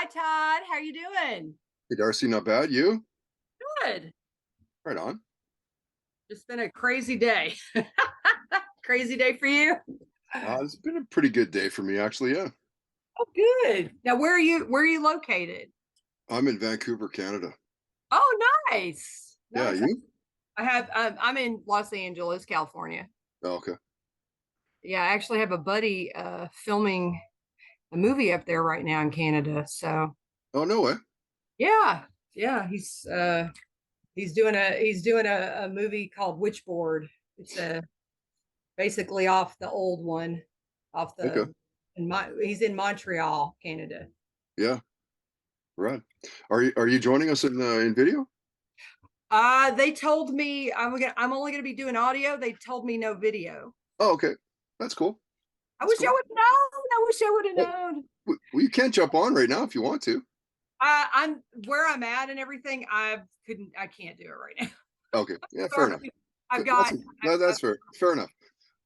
Hi, Todd. How you doing? Hey, Darcy, not bad. You? Good. Right on. It's been a crazy day. Crazy day for you? It's been a pretty good day for me, actually. Yeah. Oh, good. Now, where are you located? I'm in Vancouver, Canada. Oh, nice. Yeah, Nice. you? I'm in Los Angeles, California. Oh, okay. Yeah, I actually have a buddy filming a movie up there right now in Canada. So, Oh, no way. yeah. Yeah, he's doing a movie called Witchboard. It's a basically off the old one, off Okay. the he's in Montreal, Canada. Yeah. Right. Are you joining us in video? They told me I'm only gonna be doing audio. They told me no video. Oh, okay. That's cool. I That's wish I cool. would have known. I wish I would have Oh, known. well, you can jump on right now if you want to. I'm where I'm at and everything. I can't do it right now. Okay. Yeah, fair enough. Sorry. I've That's got that's fair. Fair enough.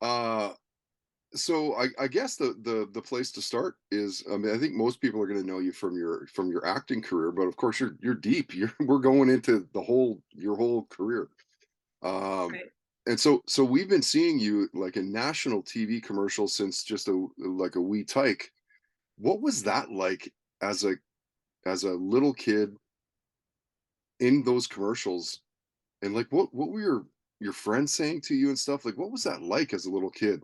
Uh, so I guess the place to start is, I mean, I think most people are going to know you from your acting career, but of course you're deep. We're going into your whole career. Um, right. and so we've been seeing you like in national TV commercials since just a wee tyke. What was that like as a little kid in those commercials? And like what were your friends saying to you and stuff? Like what was that like as a little kid?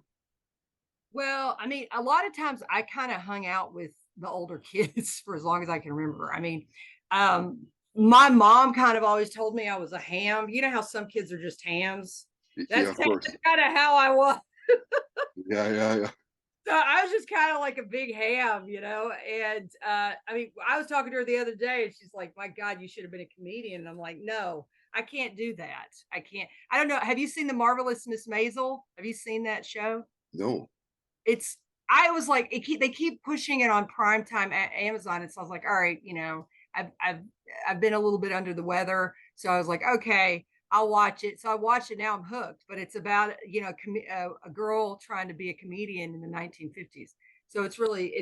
Well, I mean, a lot of times I kind of hung out with the older kids for as long as I can remember. I mean, my mom kind of always told me I was a ham. You know how some kids are just hams? Yeah, That's of course. kind of how I was. Yeah, yeah, yeah. So I was just kind of like a big ham, And I mean, I was talking to her the other day, and she's like, "My God, you should have been a comedian." And I'm like, "No, I can't do that. I can't." I don't know. Have you seen the Marvelous Miss Maisel? Have you seen that show? No. It's I was like, they keep pushing it on primetime at Amazon. And so I was like, all right, I've been a little bit under the weather. So I was like, okay, I'll watch it. So I watched it. Now I'm hooked. But it's about a girl trying to be a comedian in the 1950s. So it's really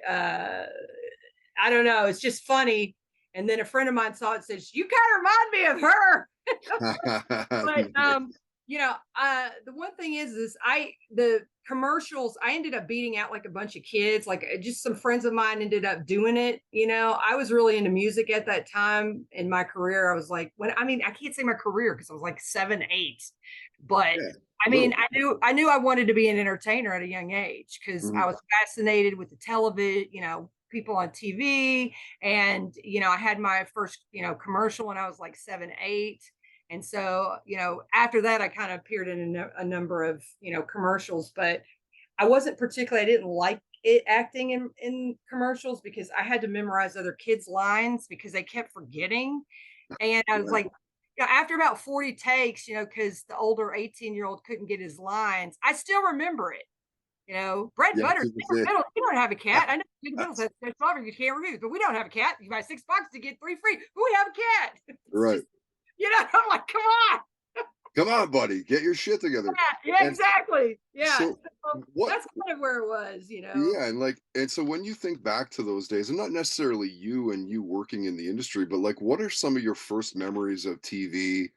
I don't know. It's just funny. And then a friend of mine saw it and says, "You kind of remind me of her." But Nice. the one thing is the commercials, I ended up beating out like a bunch of kids, like just some friends of mine ended up doing it. I was really into music at that time in my career. I was like, I can't say my career because I was like 7, 8, but Yeah, I mean, little. I knew I wanted to be an entertainer at a young age because I Mhm. was fascinated with the television, people on TV. And, I had my first, commercial when I was like 7, 8. And so, after that, I kind of appeared in a number of, commercials, but I didn't like it acting in commercials because I had to memorize other kids' lines because they kept forgetting. And I was Yeah. like, after about 40 takes, because the older 18-year-old couldn't get his lines, I still remember it. Bread, Yeah, butter, 'cause Snicker Vittles. You don't have a cat. I know Snicker Vittles that's has strawberry. You can't refuse, but we don't have a cat. You buy $6 to get 3 free, but we have a cat. It's right. just, I'm like, come on. Come on, buddy, get your shit together. Yeah, And exactly. Yeah. so So what that's kind of where it was. yeah, and so when you think back to those days, and not necessarily you working in the industry, but like what are some of your first memories of TV,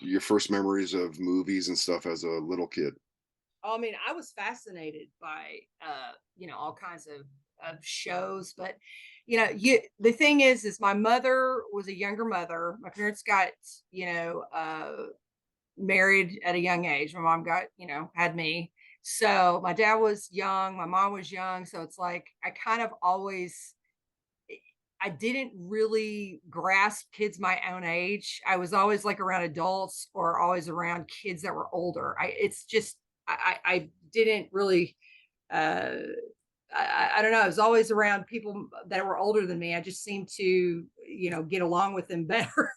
your first memories of movies and stuff as a little kid? I mean, I was fascinated by all kinds of shows, but the thing is my mother was a younger mother. My parents got, married at a young age. My mom got, had me. So my dad was young, my mom was young. So it's like I didn't really grasp kids my own age. I was always like around adults or always around kids that were older. It's just I didn't really uh I don't know. I was always around people that were older than me. I just seemed to, get along with them better.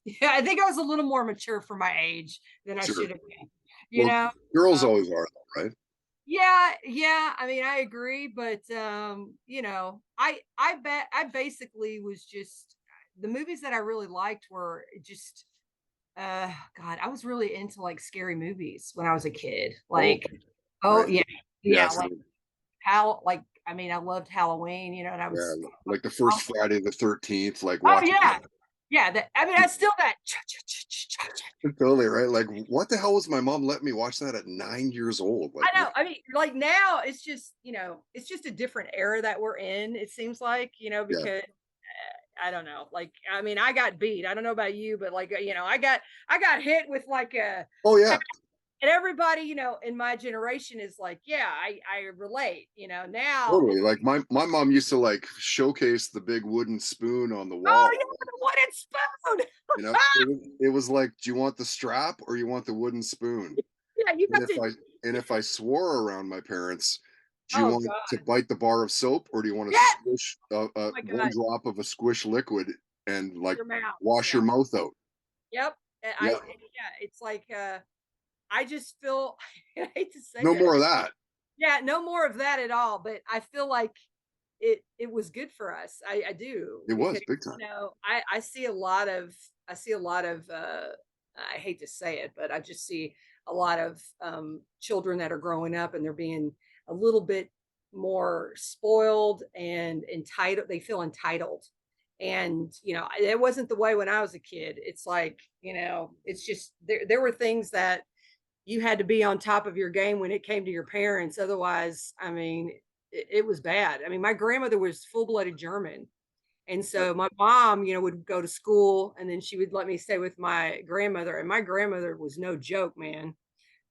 Yeah, I think I was a little more mature for my age than I Sure. should have been. You Well, know? girls Um, always are though, right? yeah, yeah. I mean, I agree, but I basically was just the movies that I really liked were just God, I was really into like scary movies when I was a kid. Oh, Like, oh right. yeah, yeah, Yes. like how like I mean, I loved Halloween, and I Yeah, was like the first Friday the 13th, like oh watching yeah. Yeah, I mean, I still that totally right. Like, what the hell was my mom letting me watch that at 9 years old? Like, I know. I mean, like now it's just, it's just a different era that we're in, it seems like, yeah. because I don't know. Like, I mean, I got beat. I don't know about you, but like, I got hit with like a Oh pat, yeah, and everybody, in my generation is like, yeah, I relate, now totally. it's Like my mom used to like showcase the big wooden spoon on the oh wall. yeah, the wooden spoon. It was like, do you want the strap or you want the wooden spoon? Yeah, you And got if to I and if I swore around my parents, do you oh want to god. bite the bar of soap or do you want to Yes. squish Oh my one god. drop of a squish liquid and like Your mouth. wash your Yeah. mouth out? Yep. Yeah, Yeah, it's like I just feel I hate to say no that. more of that. Yeah, no more of that at all, but I feel like it was good for us. I do It because was big time. I see a lot of I hate to say it, but I just see a lot of children that are growing up and they're being a little bit more spoiled and entitled. They feel entitled. And it wasn't the way when I was a kid. It's like, it's just there were things that you had to be on top of your game when it came to your parents. Otherwise, I mean, it was bad. I mean, my grandmother was full-blooded German. And Yep. so my mom, would go to school and then she would let me stay with my grandmother. And my grandmother was no joke, man.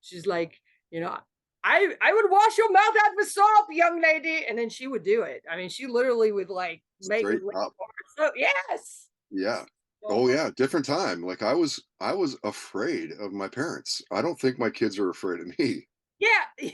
She's like, I would wash your mouth out with soap, young lady. And then she would do it. I mean, she literally would like make me Straight up. so yes. Yeah. Oh So yeah, different time. Like I was afraid of my parents. I don't think my kids are afraid of me. yeah.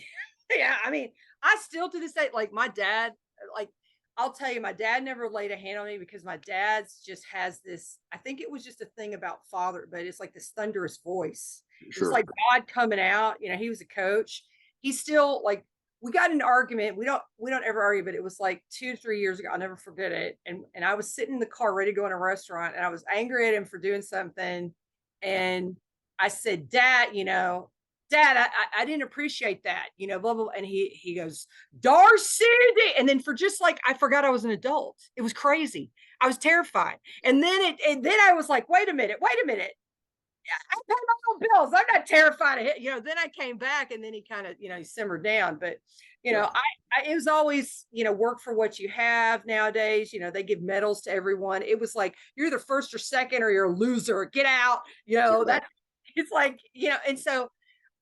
Yeah. I mean, I still to this day, like my dad, like I'll tell you, my dad never laid a hand on me because my dad's just has this. I think it was just a thing about father, but it's like this thunderous voice. It was Sure. like God coming out. He was a coach. He still like we got an argument. We don't ever argue, but it was like 2 to 3 years ago. I'll never forget it. And I was sitting in the car ready to go in a restaurant, and I was angry at him for doing something. And I said, Dad, Dad, I didn't appreciate that, blah, blah, blah. And he goes, Darcy. And then for just like, I forgot I was an adult. It was crazy. I was terrified. And then I was like, wait a minute. I pay my own bills. I'm not terrified of it. Then I came back and then he kind of, he simmered down. But, Yeah. it was always, work for what you have nowadays. They give medals to everyone. It was like, you're the first or second or you're a loser. Get out. Yeah. That it's like, and so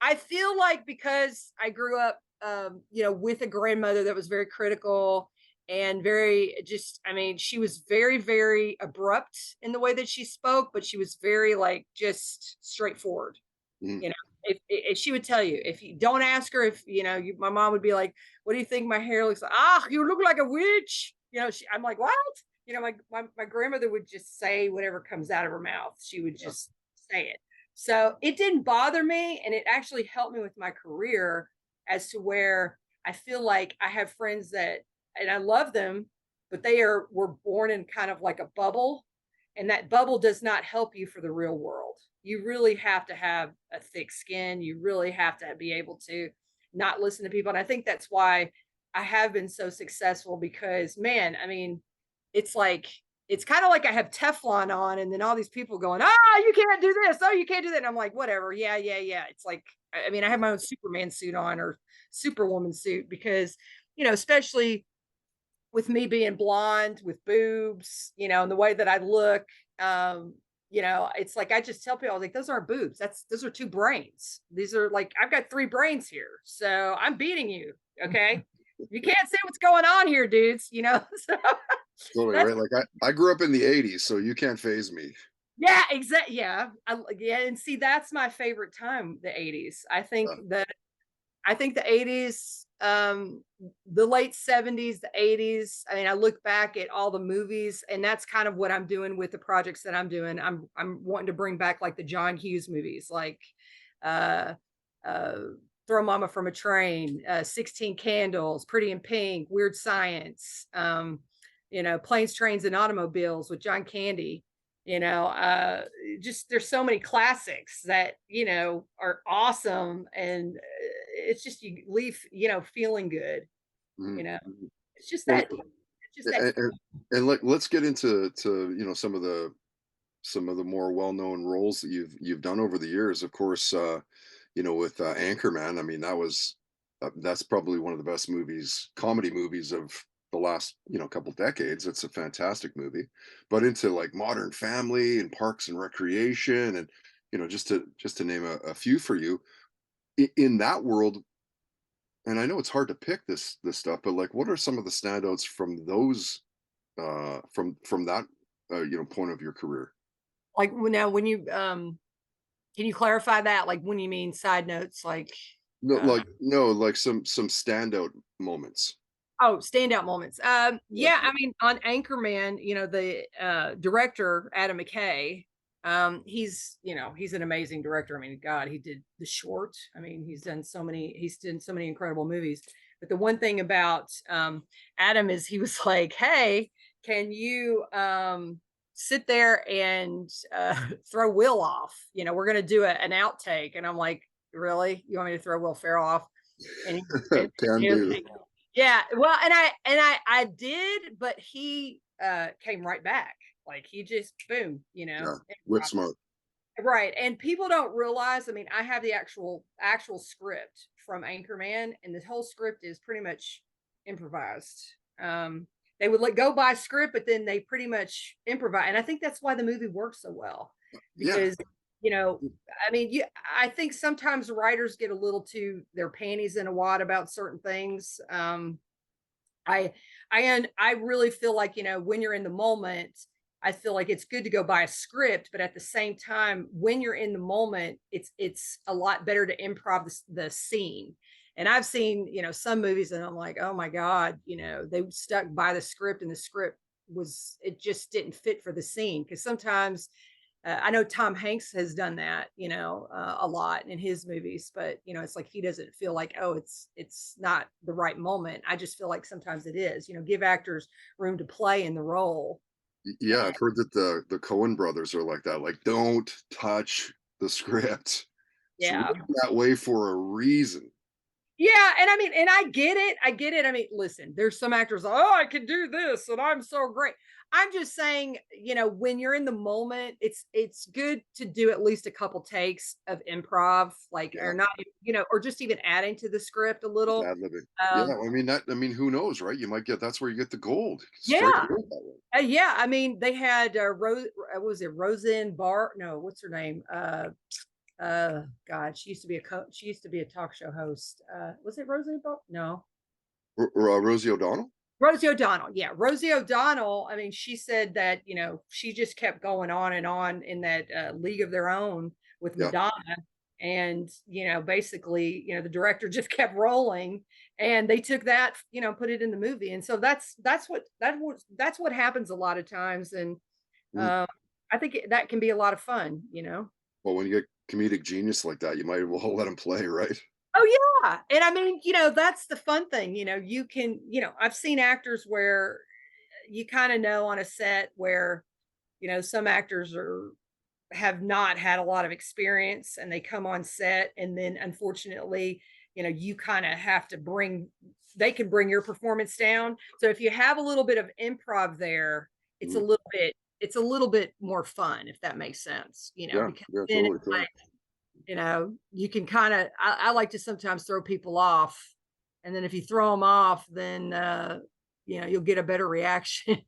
I feel like because I grew up, with a grandmother that was very critical and very just, I mean, she was very, very abrupt in the way that she spoke, but she was very like just straightforward. Mhm. If she would tell you, if you don't ask her, if my mom would be like, "What do you think my hair looks like?" Ah, you look like a witch. I'm like, what? My grandmother would just say whatever comes out of her mouth. She would Yeah. just say it. So it didn't bother me, and it actually helped me with my career as to where I feel like I have friends that, and I love them, but were born in kind of like a bubble, and that bubble does not help you for the real world. You really have to have a thick skin. You really have to be able to not listen to people. And I think that's why I have been so successful because, man, I mean, it's like, it's kind of like I have Teflon on, and then all these people going, you can't do this. Oh, you can't do that. And I'm like, whatever. Yeah, yeah, yeah. It's like, I mean, I have my own Superman suit on or Superwoman suit because, especially with me being blonde with boobs, and the way that I look, it's like I just tell people, I was like, those aren't boobs. Those are two brains. These are like I've got three brains here. So I'm beating you. Okay. You can't see what's going on here, dudes, So Totally that's right. Like I grew up in the 80s, so you can't phase me. yeah, exactly. Yeah. Yeah. And see, that's my favorite time, the 80s. I think the 80s, the late 70s, the 80s. I mean, I look back at all the movies, and that's kind of what I'm doing with the projects that I'm doing. I'm wanting to bring back like the John Hughes movies, like uh uh Throw Mama from a Train, 16 Candles, Pretty in Pink, Weird Science, Planes, Trains, and Automobiles with John Candy. you know uh just there's so many classics that are awesome, and it's just you leave feeling good Mhm. you know Mhm. It's just And that deep. It's just that. and, and, and let's get into some of the more well-known roles that you've done over the years. Of course, with Anchorman. I mean, that's probably one of the best comedy movies of the last couple decades. It's a fantastic movie. But into like Modern Family and Parks and Recreation, and just to name a few for you in that world. And I know it's hard to pick this stuff, but like, what are some of the standouts from those from that point of your career? Like now, when you can you clarify that? Like when you mean side notes, like No, uh, like no, like some standout moments. oh, standout moments. Yeah. Yeah, I mean, on Anchorman, the director Adam McKay, he's an amazing director. I mean, God, he did The Short. I mean, he's done so many incredible movies. But the one thing about Adam is he was like, "Hey, can you sit there and throw Will off? We're gonna do an outtake." And I'm like, "Really? You want me to throw Will Farrell off?" And Can he was do. like, yeah, well, and I did, but he came right back. Like he just boom, Yeah. Whip smart. right. And people don't realize, I mean, I have the actual script from Anchorman, and the whole script is pretty much improvised. They would let go by script, but then they pretty much improvise. And I think that's why the movie works so well. Yeah. Because, I mean, I think sometimes writers get a little too their panties in a wad about certain things. I I really feel like, when you're in the moment, I feel like it's good to go by a script, but at the same time, when you're in the moment, it's a lot better to improv the scene. And I've seen, some movies and I'm like, oh my God, they stuck by the script, and the script it just didn't fit for the scene. Cause sometimes I know Tom Hanks has done that, a lot in his movies, but it's like he doesn't feel like, oh, it's not the right moment. I just feel like sometimes it is. Give actors room to play in the role. Yeah, And I've heard that the Cohen brothers are like that. Like, don't touch the script. It's yeah, written that way for a reason. yeah, and I mean, and I get it. I get it. I mean, listen, there's some actors, oh, I can do this, and I'm so great. I'm just saying, when you're in the moment, it's good to do at least a couple takes of improv, like Yeah, or not, or just even adding to the script a just little. ad-libbing. Yeah, Um, I mean, who knows, right? You might get that's where you get the gold. Strike yeah, gold that way. yeah. I mean, they had Rose. Was it Roseanne Barr? No, what's her name? God, she used to be a talk show host. Was it Roseanne Barr? No, Rosie O'Donnell? Rosie O'Donnell. Yeah, Rosie O'Donnell. I mean, she said that, she just kept going on and on in that League of Their Own with Yeah. Madonna. And, basically, the director just kept rolling, and they took that, put it in the movie. And so that's what happens a lot of times. And Mm. um, I think that can be a lot of fun. Well, when you get comedic genius like that, you might as well let him play, right? Oh yeah. And I mean, that's the fun thing. You can, I've seen actors where you kind of know on a set where some actors have not had a lot of experience, and they come on set, and then unfortunately you kind of have to they can bring your performance down. So if you have a little bit of improv there, it's a Mm. little bit more fun, if that makes sense, Yeah, because yeah, then totally, it's totally. like, you can kind of, I like to sometimes throw people off, and then if you throw them off, then you'll get a better reaction.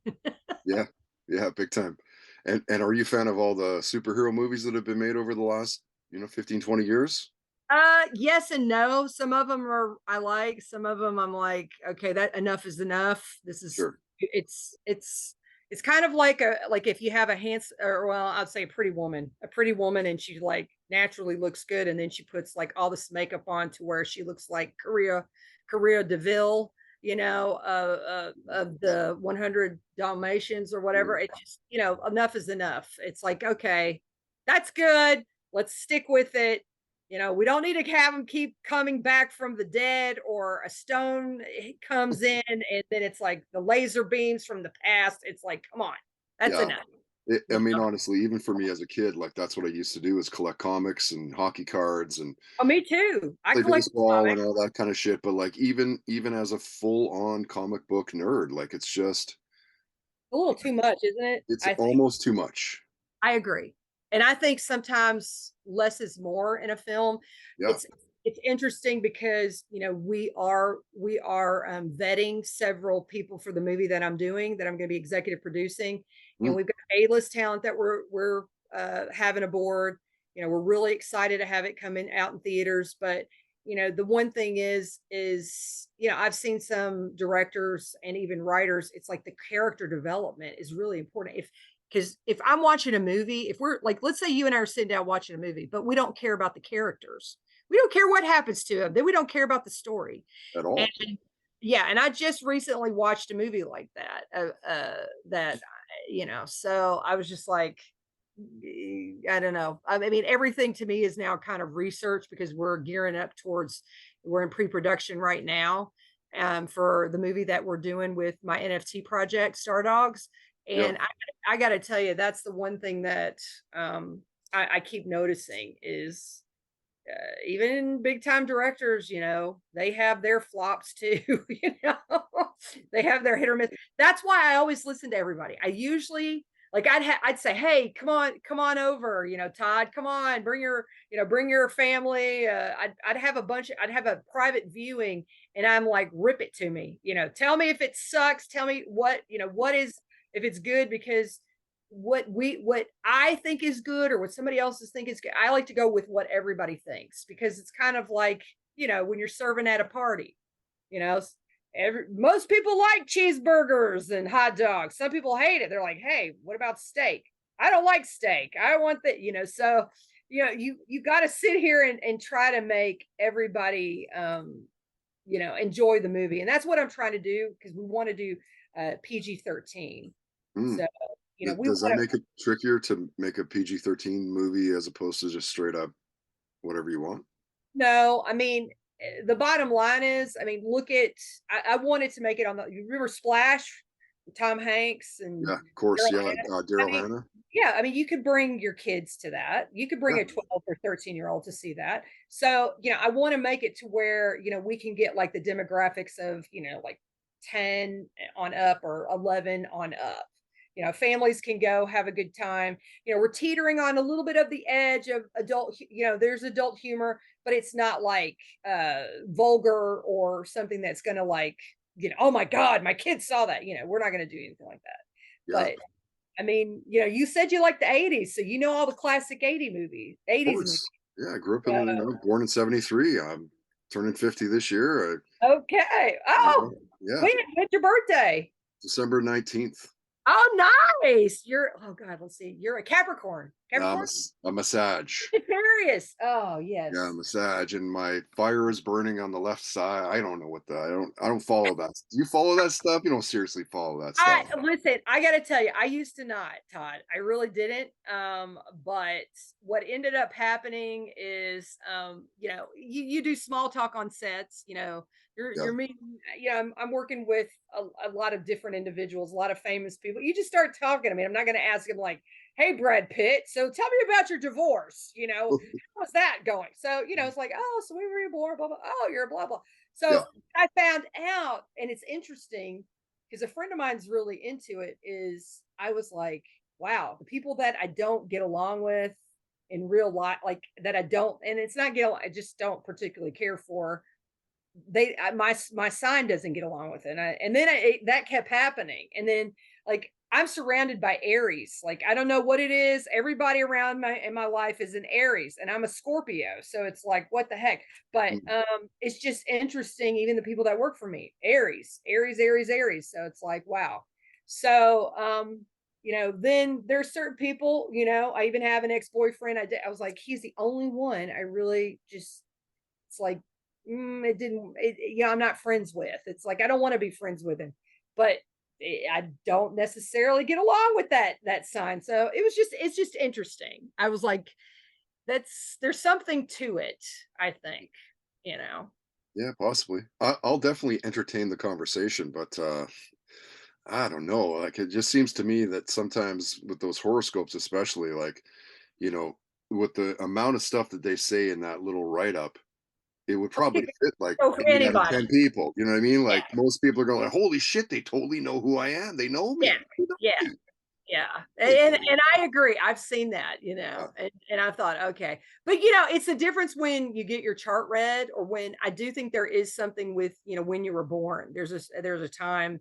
Yeah, yeah, big time. And are you a fan of all the superhero movies that have been made over the last 15, 20 years? Yes and no. Some of them are I like, some of them I'm like, okay, that enough is enough. This is Sure. it's kind of like if you have a handsome, or well, I'd say a pretty woman, and she like naturally looks good, and then she puts like all this makeup on to where she looks like Korea Deville, of the 100 Dalmatians or whatever. Mm. It just, enough is enough. It's like, okay, that's good. Let's stick with it. We don't need to have them keep coming back from the dead, or a stone comes in and then it's like the laser beams from the past. It's like, come on, that's Yeah, enough. I You mean, know? honestly, even for me as a kid, like that's what I used to do is collect comics and hockey cards and Oh, me too. I play collect baseball and comics. all that kind of shit. But like even as a full on comic book nerd, like it's just A little too much, isn't it? it's I think. almost too much. I agree. And I think sometimes less is more in a film. Yeah. It's it's interesting because, we are vetting several people for the movie that I'm doing, that I'm going to be executive producing, and Mm, we've got A-list talent that we're having aboard. We're really excited to have it coming out in theaters, but the one thing is I've seen some directors and even writers, it's like the character development is really important. Because if I'm watching a movie, if we're like, let's say you and I are sitting down watching a movie, but we don't care about the characters, we don't care what happens to them, then we don't care about the story. at And all. yeah, and I just recently watched a movie like that. So I was just like, I don't know. I mean, everything to me is now kind of research because we're gearing up towards, we're in pre-production right now, for the movie that we're doing with my NFT project, Star Dogs. Yeah. And I got to tell you, that's the one thing that I keep noticing is even big time directors, they have their flops too. They have their hit or miss. That's why I always listen to everybody. I usually like I'd say, hey, come on over, Todd, come on, bring your family. I'd have a private viewing, and I'm like, rip it to me, tell me if it sucks, tell me what is, if it's good, because what I think is good or what somebody else's think is good. I like to go with what everybody thinks, because it's kind of like, when you're serving at a party, you know, most people like cheeseburgers and hot dogs. Some people hate it. They're like, hey, what about steak? I don't like steak. I want that, so you got to sit here and try to make everybody enjoy the movie. And that's what I'm trying to do, because we want to do PG-13. Mm. So we Does that want to. make it trickier to make a PG-13 movie as opposed to just straight up whatever you want? No, I mean, the bottom line is, I mean, look at, I wanted to make it on you remember Splash, Tom Hanks and Yeah, of course. Daryl Yeah, Hannah? I Daryl mean, Hannah. yeah, I mean, you could bring your kids to that. You could bring Yeah, a 12 or 13-year-old to see that. So, I want to make it to where, we can get like the demographics of, like 10 on up or 11 on up. Families can go have a good time. We're teetering on a little bit of the edge of adult, there's adult humor, but it's not like vulgar or something that's going to like, oh my God, my kids saw that. We're not going to do anything like that. yeah, But I mean, you said you like the 80s, so you know all the classic 80s movies. course. Yeah, I grew up So, in, born in 73. I'm turning 50 this year. okay. Oh, Yeah, when's your birthday? December 19th. Oh, nice. Oh God, let's see. You're a Capricorn. Capricorn? A massage. Aquarius. Oh, Yeah, yes. massage, and my fire is burning on the left side. I don't know what the I don't follow that. Do you follow that stuff? You don't seriously follow that I stuff. listen, I gotta tell you, I used to not, Todd. I really didn't. But what ended up happening is, you do small talk on sets, Yeah. you're meeting, I'm working with a lot of different individuals, a lot of famous people. You just start talking to me. I'm not gonna ask him like, hey, Brad Pitt, so tell me about your divorce, how's that going? So, it's like, oh, so we were born, blah, blah, oh, you're blah, blah. Yeah. So I found out, and it's interesting because a friend of mine's really into it, is I was like, wow, the people that I don't get along with in real life, like that I don't, and it's not I just don't particularly care for. My sign doesn't get along with it, and then that kept happening, and then like I'm surrounded by Aries. Like I don't know what it is. Everybody around in my life is an Aries, and I'm a Scorpio, so it's like what the heck. But Mm. it's just interesting. Even the people that work for me, Aries, Aries, Aries, Aries. So it's like wow. So then there's certain people. I even have an ex boyfriend. I was like, he's the only one I really just. It's like it didn't. I'm not friends with. It's like I don't want to be friends with him, but I don't necessarily get along with that sign. So it's just interesting. I was like, there's something to it. I think you know. Yeah, possibly. I'll definitely entertain the conversation, but I don't know. Like it just seems to me that sometimes with those horoscopes, especially like, you know, with the amount of stuff that they say in that little write up, it would probably fit like Go for 8 out of anybody. 10 people. You know what I mean? Yeah, Like most people are going like, holy shit, they totally know who I am. They know yeah, me. They know yeah. me. Yeah. They And don't. I agree. I've seen that, Yeah. and I thought, okay. But it's a difference when you get your chart read or when I do think there is something with, when you were born. There's a time,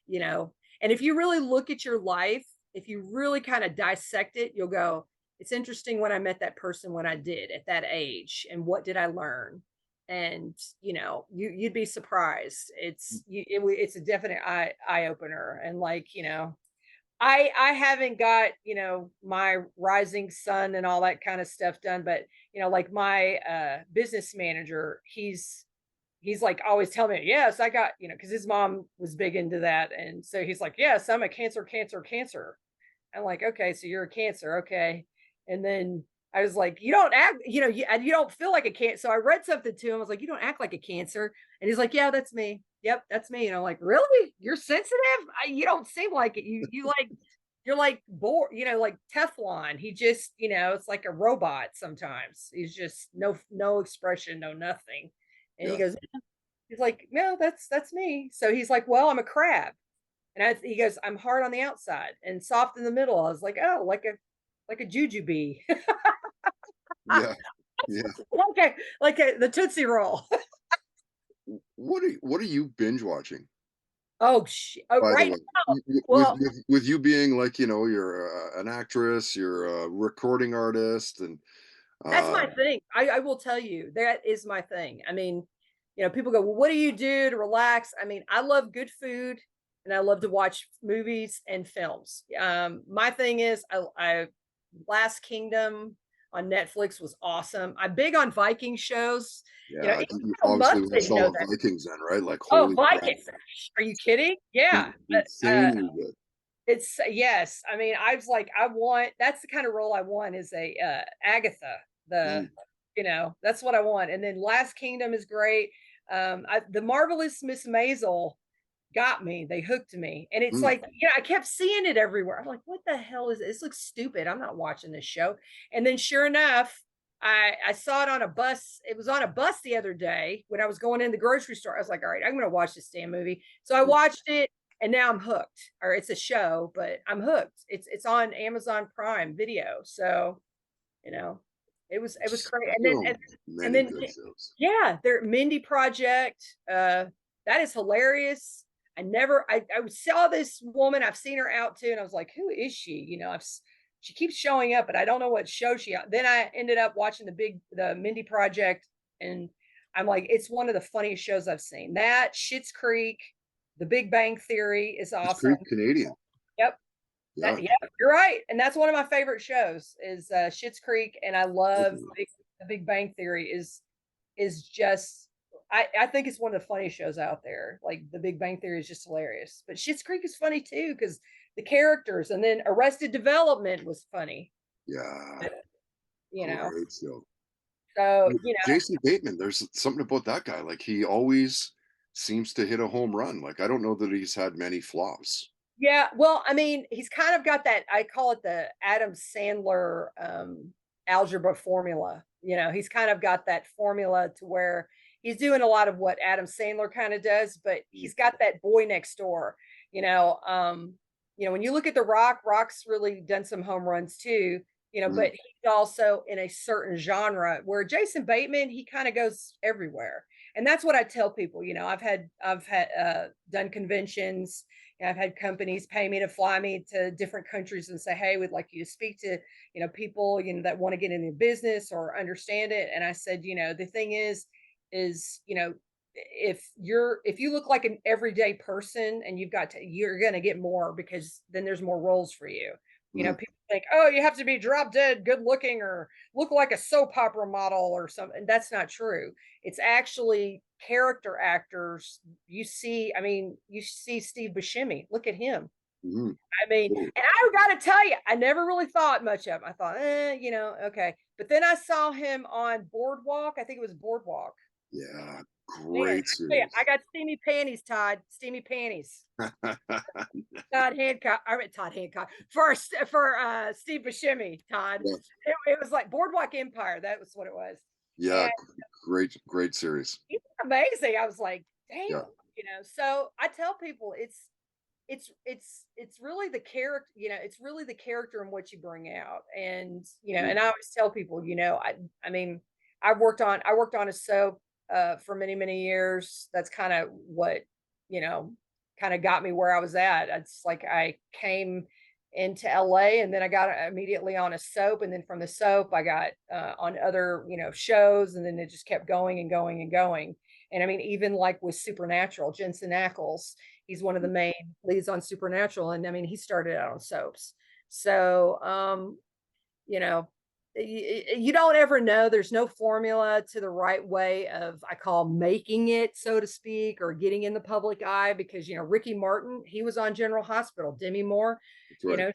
you know, and if you really look at your life, if you really kind of dissect it, you'll go, it's interesting when I met that person when I did at that age and what did I learn? And you'd be surprised. It's a definite eye opener and like, I haven't got, my rising sun and all that kind of stuff done, but like my business manager, he's like always telling me, yes, I got, because his mom was big into that. And so he's like, yes, I'm a cancer, cancer, cancer. I'm like, okay, so you're a cancer, okay. And then I was like, you don't act, you don't feel like a cancer. So I read something to him. I was like, you don't act like a cancer. And he's like, yeah, that's me. Yep, that's me. And I'm like, really? You're sensitive? You don't seem like it. You like you're like bored, like Teflon. He just, it's like a robot sometimes. He's just no expression, no nothing. And Yeah. he's like, no, that's me. So he's like, well, I'm a crab. And he goes, I'm hard on the outside and soft in the middle. I was like, oh, like a jujube. Yeah. Yeah. Okay, the Tootsie Roll. What are you binge watching? Oh, oh, By the right way, now. with Well, with you being like, you're an actress, you're a recording artist, and that's uh, my thing. I will tell you, that is my thing. I mean, people go, well, what do you do to relax? I mean, I love good food and I love to watch movies and films. My thing is, I Last Kingdom on Netflix was awesome. I'm big on Viking shows. yeah, Even you Elon obviously Musk watched didn't all know the that. Vikings then, right? Like, Oh, holy crap, Vikings. Are you kidding? Yeah. insanely good. It's yes. I mean, I was like, I want that's the kind of role I want is a Agatha. The Mm, that's what I want. And then Last Kingdom is great. The Marvelous Miss Maisel got me. They hooked me. And it's mm, like, I kept seeing it everywhere. I'm like, what the hell is this? Looks stupid. I'm not watching this show. And then sure enough, I saw it on a bus. It was on a bus the other day when I was going in the grocery store. I was like, all right, I'm gonna watch this damn movie. So I mm. watched it and now I'm hooked. Or it's a show, but I'm hooked. It's on Amazon Prime Video. So, you know, it was great. So And many then good shows. yeah, their Mindy Project. That is hilarious. I saw this woman. I've seen her out too, and I was like, who is she? She keeps showing up, but I don't know what show she. Then I ended up watching the Mindy Project, and I'm like, it's one of the funniest shows I've seen. That Schitt's Creek, The Big Bang Theory is It's awesome. Creek Canadian. Yep, Yeah. yeah, you're right, and that's one of my favorite shows is Schitt's Creek, and I love the Big Bang Theory is just I think it's one of the funniest shows out there. Like The Big Bang Theory is just hilarious, but Schitt's Creek is funny too because the characters, and then Arrested Development was funny, Yeah. you know. Great show. So Jason Bateman, there's something about that guy. Like he always seems to hit a home run. Like I don't know that he's had many flops. yeah. Well, I mean, he's kind of got that. I call it the Adam Sandler algebra formula. He's kind of got that formula to where he's doing a lot of what Adam Sandler kind of does, but Mm, he's got that boy next door. You know, um, when you look at The Rock, Rock's really done some home runs too. mm, But he's also in a certain genre where Jason Bateman, he kind of goes everywhere, and that's what I tell people. I've had done conventions. I've had companies pay me to fly me to different countries and say, "Hey, we'd like you to speak to, people, that want to get into business or understand it." And I said, the thing is, if you look like an everyday person and you're going to get more because then there's more roles for you. mm. People think, oh, you have to be drop dead good looking or look like a soap opera model or something. That's not true. It's actually character actors. You see Steve Buscemi. Look at him. Mhm. Cool. And I got to tell you, I never really thought much of him. I thought, okay. But then I saw him on Boardwalk. I think it was Boardwalk. Yeah. Man, I Great tell you, I series. got steamy panties, Todd. Steamy panties. Todd Hancock. I mean Todd Hancock. For Steve Buscemi, Todd. Yeah, It was like Boardwalk Empire. That was what it was. yeah, And great series. he was amazing. I was like, Yeah. damn, So I tell people it's really the character, it's really the character and what you bring out. And Mhm. and I always tell people, I mean, I worked on a soap for many, many years. That's kind of what, you know, kind of got me where I was at. It's like I came into LA and then I got immediately on a soap, and then from the soap I got on other, shows, and then it just kept going and going and going. And I mean, even like with Supernatural, Jensen Ackles, he's one of the main leads on Supernatural, and I mean, he started out on soaps. So, you know, you don't ever know. There's no formula to the right way of, I call, making it, so to speak, or getting in the public eye. Because Ricky Martin, he was on General Hospital. Demi Moore, That's you right.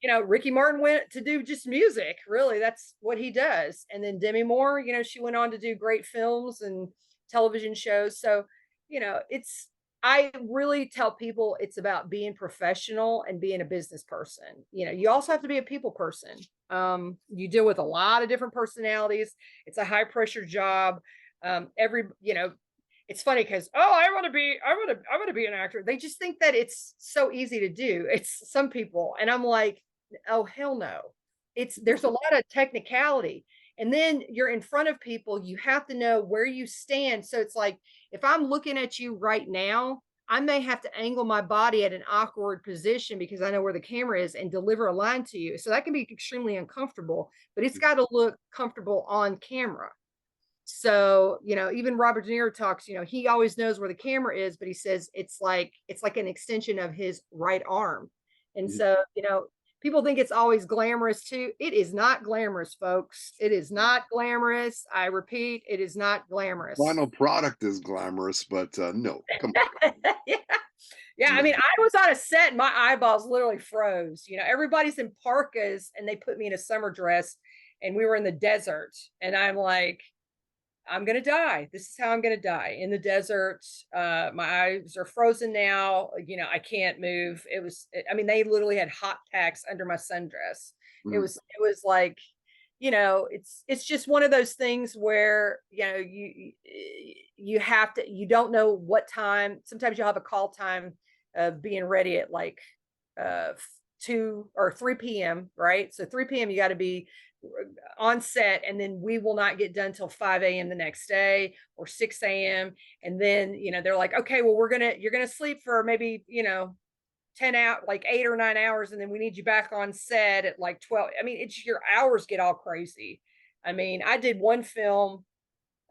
know, Ricky Martin went to do just music. Really, that's what he does. And then Demi Moore, she went on to do great films and television shows. So, it's, I really tell people it's about being professional and being a business person. You also have to be a people person. You deal with a lot of different personalities. It's a high pressure job. It's funny because, oh, I want to be an actor. They just think that it's so easy to do. It's some people, and I'm like, oh hell no. There's a lot of technicality. And then you're in front of people, you have to know where you stand. So it's like, if I'm looking at you right now, I may have to angle my body at an awkward position because I know where the camera is and deliver a line to you. So that can be extremely uncomfortable, but it's got to look comfortable on camera. So, even Robert De Niro talks, he always knows where the camera is, but he says it's like an extension of his right arm. And Mhm. so, people think it's always glamorous too. It is not glamorous, folks. It is not glamorous. I repeat, it is not glamorous. Final product is glamorous, but no, come on. Yeah. Yeah, I No. mean, I was on a set and my eyeballs literally froze. Everybody's in parkas and they put me in a summer dress and we were in the desert. And I'm like, I'm gonna die. This is how I'm gonna die in the desert. My eyes are frozen now. I can't move. I mean, they literally had hot packs under my sundress. Mhm. It was like, it's just one of those things where, you have to, you don't know what time. Sometimes you'll have a call time of being ready at like, 2 or 3 p.m., right? So 3 p.m. you got to be on set, and then we will not get done till 5 a.m. the next day or 6 a.m. And then, they're like, okay, well, you're gonna sleep for maybe, 10 out, like 8 or 9 hours, and then we need you back on set at like 12. I mean, it's your hours get all crazy. I mean, I did one film,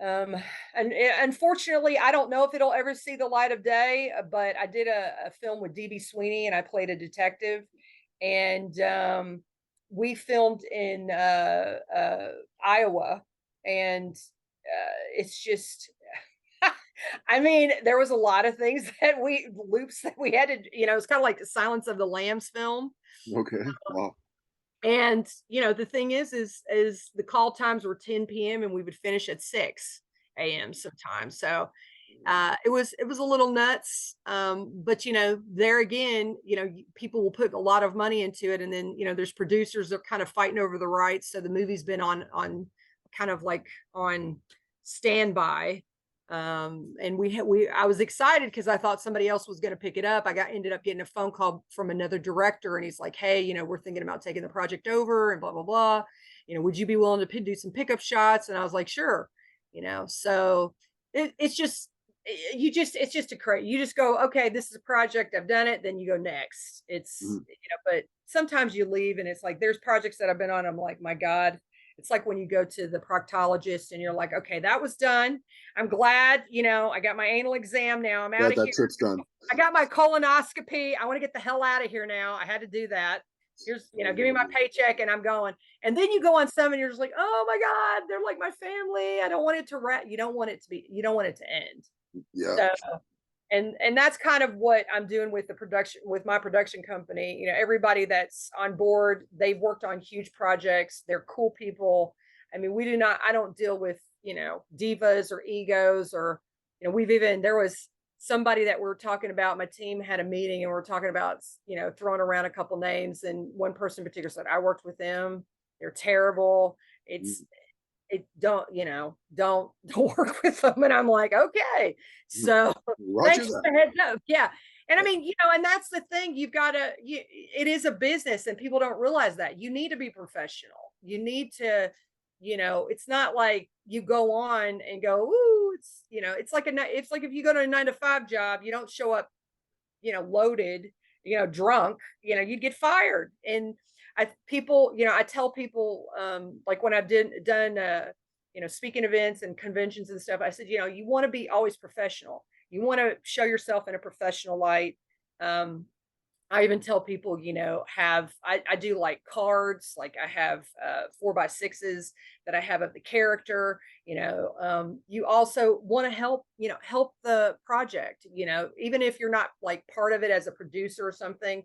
um, and unfortunately, I don't know if it'll ever see the light of day, but I did a film with DB Sweeney and I played a detective. And we filmed in Iowa. And it's just, I mean, there was a lot of things loops that we had to, it's kind of like the Silence of the Lambs film. Okay. Wow. And the thing is the call times were 10 p.m. and we would finish at 6 a.m. sometimes. So it was a little nuts. But there again, people will put a lot of money into it, and then there's producers that are kind of fighting over the rights. So the movie's been on kind of like on standby. And I was excited because I thought somebody else was going to pick it up. Ended up getting a phone call from another director, and he's like, hey, we're thinking about taking the project over and blah blah blah. Would you be willing to do some pickup shots? And I was like, sure. So it's just, it's just a crate. You just go, okay, this is a project, I've done it, then you go next. It's Mhm. but sometimes you leave and it's like there's projects that I've been on, I'm like, my God. It's like when you go to the proctologist and you're like, okay, that was done. I'm glad, I got my anal exam now. I'm Yeah, out of that here. trip's done. I got my colonoscopy. I want to get the hell out of here now. I had to do that. Here's, give me my paycheck and I'm going. And then you go on some and you're just like, oh my God, they're like my family. I don't want it to you don't want it to be, you don't want it to end. Yeah. So, and that's kind of what I'm doing with the production, with my production company. Everybody that's on board, they've worked on huge projects. They're cool people. I mean, I don't deal with, divas or egos or there was somebody that we're talking about, my team had a meeting and we're talking about, throwing around a couple names, and one person in particular said, I worked with them. They're terrible. It's, Mhm. it don't, don't work with them. And I'm like, okay. Mhm. So Roger thanks for that. the heads up. Yeah. And I Yeah. mean, and that's the thing. It is a business and people don't realize that you need to be professional. You need to, it's not like you go on and go, ooh, it's like if you go to a 9 to 5 job, you don't show up, loaded, drunk, you'd get fired. And I tell people, like when I've done, speaking events and conventions and stuff, I said, you want to be always professional. You want to show yourself in a professional light. Um, I even tell people, I do like cards, like I have 4x6s that I have of the character. You also want to help the project, even if you're not like part of it as a producer or something,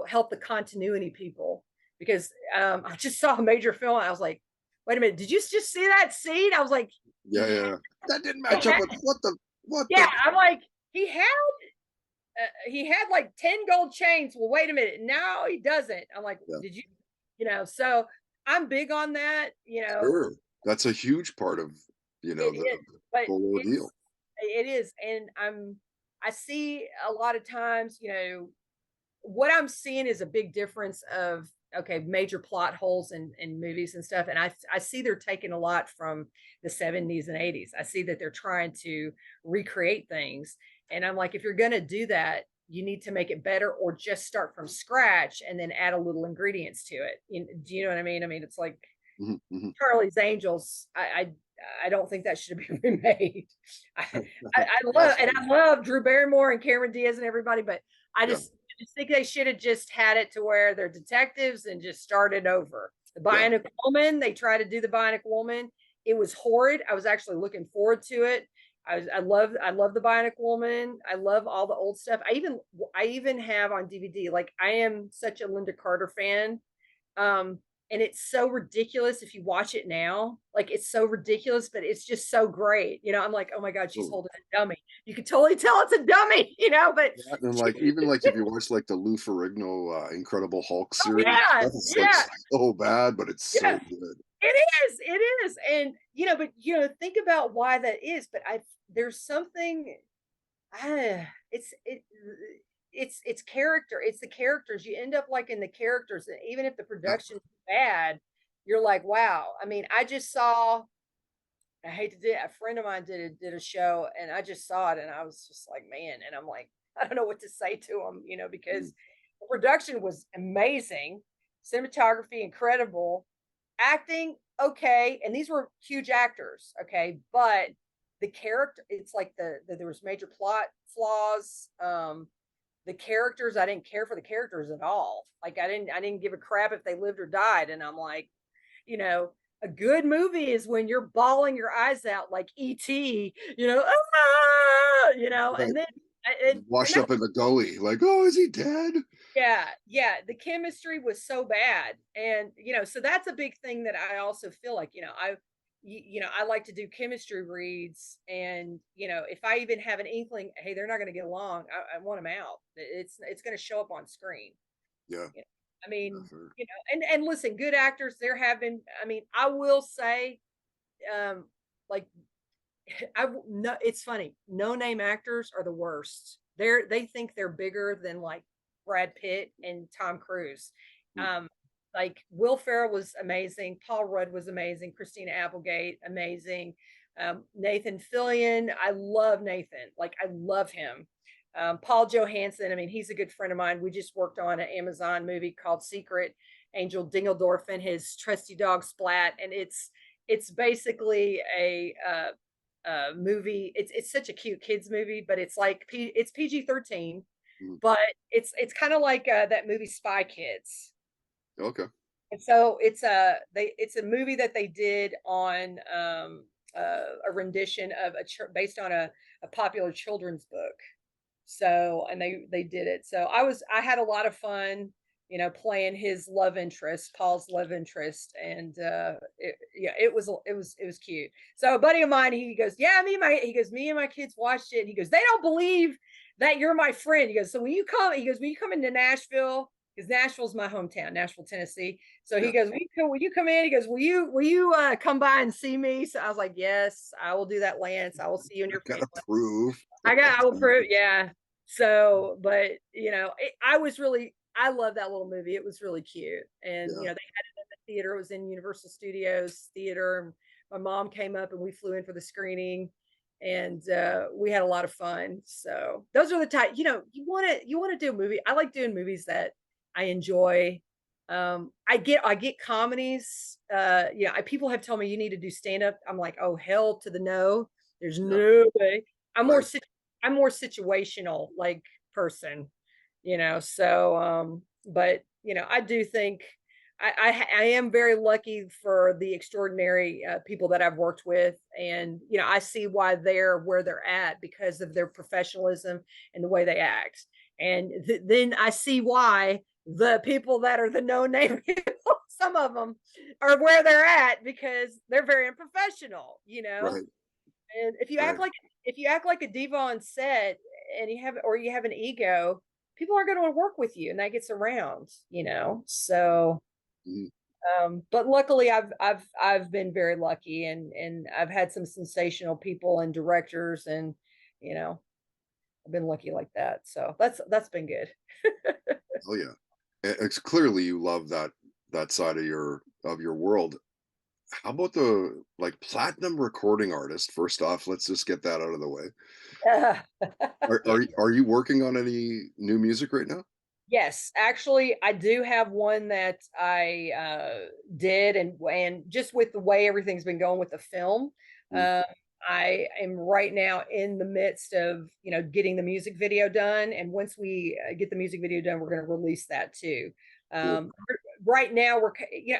help the continuity people. Because I just saw a major film. I was like, wait a minute, did you just see that scene? I was like, Yeah, he had, yeah. That didn't match up with what yeah, the I'm like, he had like 10 gold chains. Well, wait a minute. Now he doesn't. I'm like, yeah. did you, so I'm big on that, Sure. That's a huge part of, it the is, but whole ordeal. it is. And I see a lot of times, what I'm seeing is a big difference of, okay, major plot holes in movies and stuff. And I see they're taking a lot from the 70s and 80s. I see that they're trying to recreate things. And I'm like, if you're going to do that, you need to make it better or just start from scratch and then add a little ingredients to it. Do you know what I mean? I mean, it's like Mhm, mhm. Charlie's Angels. I don't think that should be remade. Absolutely. I love Drew Barrymore and Cameron Diaz and everybody, but I Yeah, just think they should have just had it to where they're detectives and just started over. The yeah. Bionic Woman, they tried to do the Bionic Woman. It was horrid. I was actually looking forward to it. I love the Bionic Woman. I love all the old stuff. I even have on DVD. Like I am such a Linda Carter fan. Um, and it's so ridiculous if you watch it now. Like it's so ridiculous, but it's just so great. I'm like, oh my God, she's Oh, holding a dummy. You can totally tell it's a dummy, but that and, like, even, like, if you watch, like, the Lou Ferrigno, Incredible Hulk oh series, yeah, that is, like, yeah, so bad, but it's yeah. so good. It is. And but think about why that is. But there's something it's character. It's the characters. You end up like in the characters, and even if the Yeah. production's bad, you're like, wow. I mean, I just saw. I hate to do it. A friend of mine did a show, and I just saw it, and I was just like, man. And I'm like, I don't know what to say to him, Mhm. because the production was amazing, cinematography incredible, acting okay, and these were huge actors, okay, but the character, it's like there was major plot flaws. The characters, I didn't care for the characters at all. Like I didn't give a crap if they lived or died. And I'm like, you know, a good movie is when you're bawling your eyes out like ET, Right. and then and Washed that's up in the gully, like, "Oh, is he dead?" yeah, yeah. The chemistry was so bad. And, so that's a big thing that I also feel like, I like to do chemistry reads. And, if I even have an inkling, hey, they're not going to get along, I want them out. It's going to show up on screen. Yeah, You know? I mean, for and listen, good actors, there have been, I mean, I will say, um, like, no, it's funny. No name actors are the worst. They think they're bigger than like Brad Pitt and Tom Cruise. mm, Um, like Will Farrell was amazing. Paul Rudd was amazing. Christina Applegate, amazing. Nathan Fillion, I love Nathan. Like I love him. Paul Johansson, I mean, he's a good friend of mine. We just worked on an Amazon movie called Secret. Angel Dingeldorf and his trusty dog Splat, and it's basically a movie. It's such a cute kids movie, but it's like it's PG-13, mm, but it's kind of like that movie Spy Kids. okay. And so it's a movie that they did on a rendition of based on a popular children's book. So and they did it. So I had a lot of fun. playing his love interest, Paul's love interest, and it was cute. So a buddy of mine, he goes, yeah, me and my kids watched it. He goes, they don't believe that you're my friend. He goes, so when you come, when you come into Nashville, because Nashville's my hometown, Nashville, Tennessee. So he Yeah. goes, will you come in? He goes, will you come by and see me? So I was like, yes, I will do that, Lance. I will see you and I your family. gotta prove. I will prove, yeah. So, but I love that little movie. It was really cute. And, Yeah. they had it in the theater. It was in Universal Studios Theater. And my mom came up and we flew in for the screening and we had a lot of fun. So those are the type, you want to do a movie. I like doing movies that I enjoy. I get comedies. People have told me you need to do stand up. I'm like, oh, hell to the no. There's Yeah. no way. I'm more Right. sit- I'm more situational like person, so but I do think I am very lucky for the extraordinary people that I've worked with, and I see why they're where they're at because of their professionalism and the way they act, and then I see why the people that are the no name people, some of them are where they're at because they're very unprofessional. Right. And Right. if you act like a diva on set and you have an ego, people aren't going to want to work with you, and that gets around. So, Mhm. but luckily, I've been very lucky, and I've had some sensational people and directors, and you know, I've been lucky like that. So that's been good. Oh yeah. It's clearly you love that side of your world. How about the like platinum recording artist? First off, let's just get that out of the way. Yeah. Are you working on any new music right now? Yes, actually, I do have one that I did, and just with the way everything's been going with the film, Mm, uh, I am right now in the midst of getting the music video done, and once we get the music video done, we're going to release that too. cool. Right now,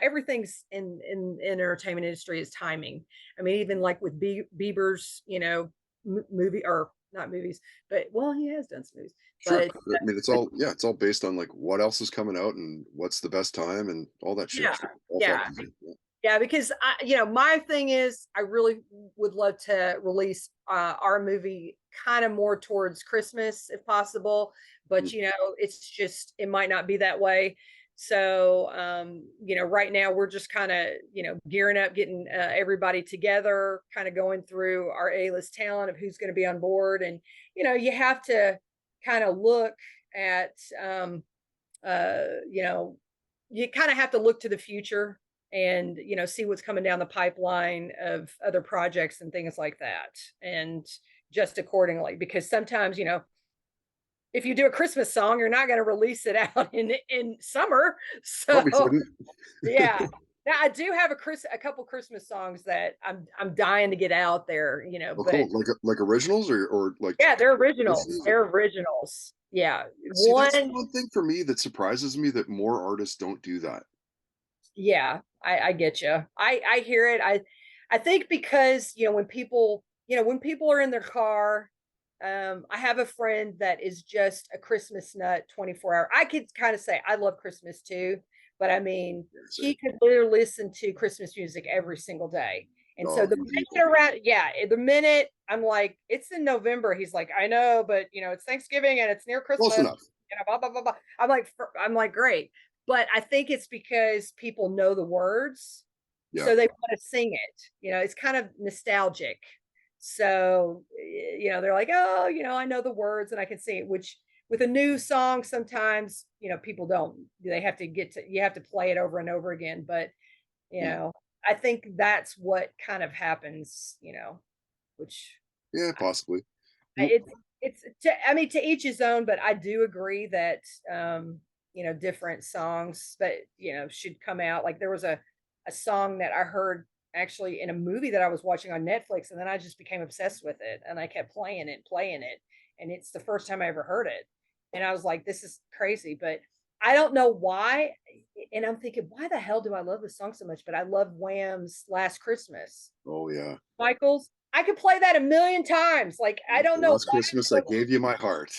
everything's in entertainment industry is timing. I mean, even like with Bieber's movie or not movies, but well, he has done some movies, Sure. but I mean, it's all based on like what else is coming out and what's the best time and all that shit. yeah, Sure. All yeah, factors in. Yeah. yeah. Because my thing is, I really would love to release our movie kind of more towards Christmas if possible. But Mm, it's just it might not be that way. So right now we're just kind of gearing up, getting everybody together, kind of going through our A-list talent of who's going to be on board, and you have to kind of look at you know you kind of have to look to the future and see what's coming down the pipeline of other projects and things like that, and just accordingly, because sometimes if you do a Christmas song, you're not going to release it out in summer. probably So shouldn't. yeah, now I do have a couple Christmas songs that I'm dying to get out there, Oh, but cool. Like originals or like yeah, they're originals, verses? they're originals, yeah. See, that's the One, one thing for me that surprises me that more artists don't do that. yeah, I get you. I hear it. I think because when people are in their car, I have a friend that is just a Christmas nut, 24 hour. I could kind of say I love Christmas too, but I mean, Yeah, he same. could literally listen to Christmas music every single day. And so Oh, the he's minute evil. around, yeah, the minute I'm like, it's in November, he's like, I know, but it's Thanksgiving and it's near Close Christmas, enough. blah blah blah blah. I'm like, great. But I think it's because people know the words, Yeah. so they want to sing it. It's kind of nostalgic. So, they're like, oh, I know the words and I can sing it, which with a new song, sometimes, people don't. You have to play it over and over again. But, you Mm. know, I think that's what kind of happens, which Yeah, possibly. Well, it's I mean, to each his own, but I do agree that different songs that should come out. Like there was a song that I heard actually in a movie that I was watching on Netflix, and then I just became obsessed with it, and I kept playing it, and it's the first time I ever heard it, and I was like, this is crazy, but I don't know why. And I'm thinking, why the hell do I love this song so much? But I love Wham's Last Christmas. oh yeah. Michaels, I could play that a million times. Like, I don't know Last why I'm Christmas I so, gave you my heart.